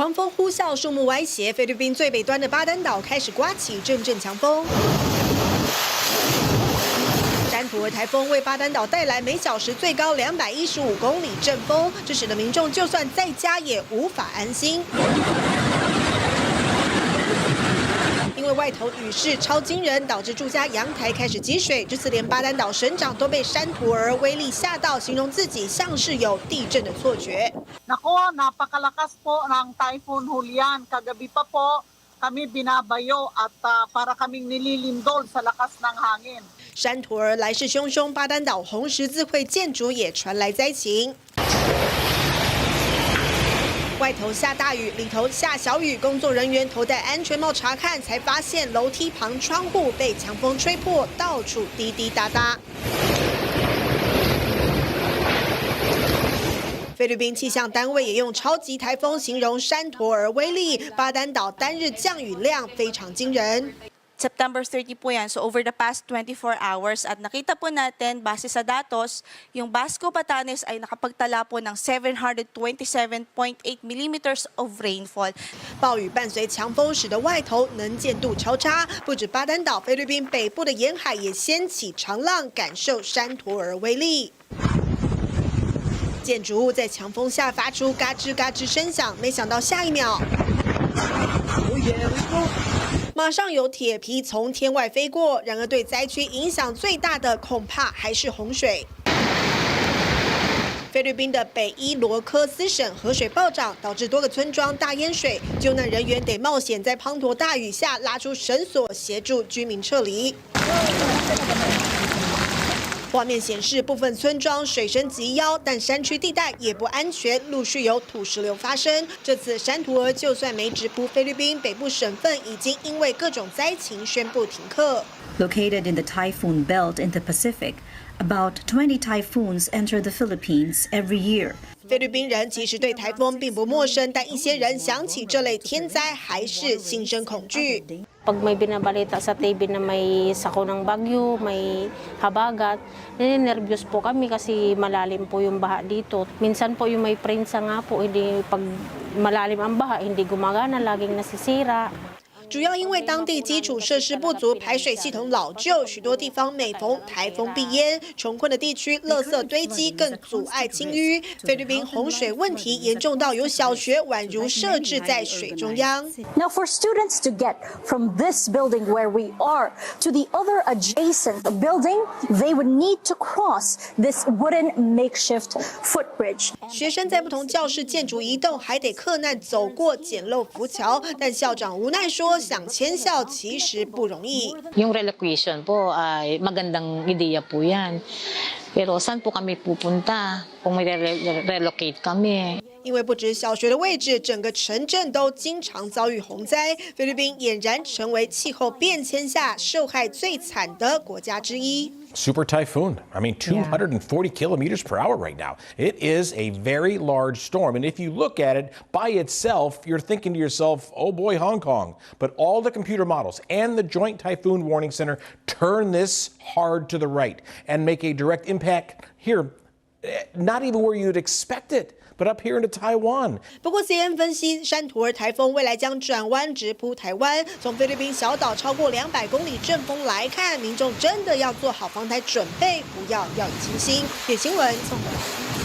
狂风呼啸，树木歪斜，菲律宾最北端的巴丹岛开始刮起阵阵强风。山图尔台风为巴丹岛带来每小时最高215公里阵风，这使得民众就算在家也无法安心。 因为外头雨势超惊人，导致住家阳台开始积水。这次连巴丹岛省长都被山图尔威力吓到，形容自己像是有地震的错觉。Nako, napakalakas po ng Typhoon Julian. Kagabi pa po kami binabayo at para kaming nililindol sa lakas ng hangin. 山图尔来势汹汹，巴丹岛红十字会建筑也传来灾情。 外头下大雨，里头下小雨，工作人员头戴安全帽查看，才发现楼梯旁窗户被强风吹破，到处滴滴答答。菲律宾气象单位也用超级台风形容山图尔威力，巴丹岛单日降雨量非常惊人。 September 30 po yan. So over the past 24 hours at nakita po natin base sa datos, yung Basco Batanes ay nakapagtala po ng 727.8 millimeters of rainfall. 暴雨伴随强风，使得外头能见度超差。不止巴丹岛，菲律宾北部的沿海也掀起长浪，感受山图尔威力。 建筑物在强风下发出嘎吱嘎吱声响，没想到下一秒。 马上有铁皮从天外飞过，然而对灾区影响最大的恐怕还是洪水。菲律宾的北伊罗科斯省河水暴涨，导致多个村庄大淹水，救难人员得冒险在滂沱大雨下拉出绳索协助居民撤离。 画面显示，部分村庄水深及腰，但山区地带也不安全，陆续有土石流发生。这次山图尔就算没直扑菲律宾，北部省份已经因为各种灾情宣布停课。Located in the typhoon belt in the Pacific, about 20 typhoons enter the Philippines every year. 菲律宾人其实对台风并不陌生，但一些人想起这类天灾还是心生恐惧。 Pag may binabalita sa TV na may sako ng bagyo, may habagat, ninenervyos po kami kasi malalim po yung baha dito. Minsan po yung may prensa nga po, hindi pag malalim ang baha, hindi gumagana, laging nasisira. 主要因为当地基础设施不足，排水系统老旧，许多地方每逢台风必淹。穷困的地区，垃圾堆积更阻碍清淤。菲律宾洪水问题严重到有小学宛如设置在水中央。Now, for students to get from this building where we are to the other adjacent building, they would need to cross this wooden makeshift footbridge. 学生在不同教室建筑移动，还得克难走过简陋浮桥。但校长无奈说。 想迁校其实不容易。Yung relocation po ay magandang ideya po yan. Pero saan po kami pupunta kung may relocate kami? 因为不止小学的位置，整个城镇都经常遭遇洪灾。菲律宾俨然成为气候变迁下受害最惨的国家之一。 Super typhoon. I mean, 240 kilometers per hour right now. It is a very large storm. And if you look at it by itself, you're thinking to yourself, oh boy, Hong Kong. But all the computer models and the Joint Typhoon Warning Center turn this hard to the right and make a direct impact here, not even where you'd expect it. But up here into Taiwan. 不过 CNN 分析，山图尔台风未来将转弯直扑台湾。从菲律宾小岛超过200公里阵风来看，民众真的要做好防台准备，不要掉以轻心。铁新闻综合。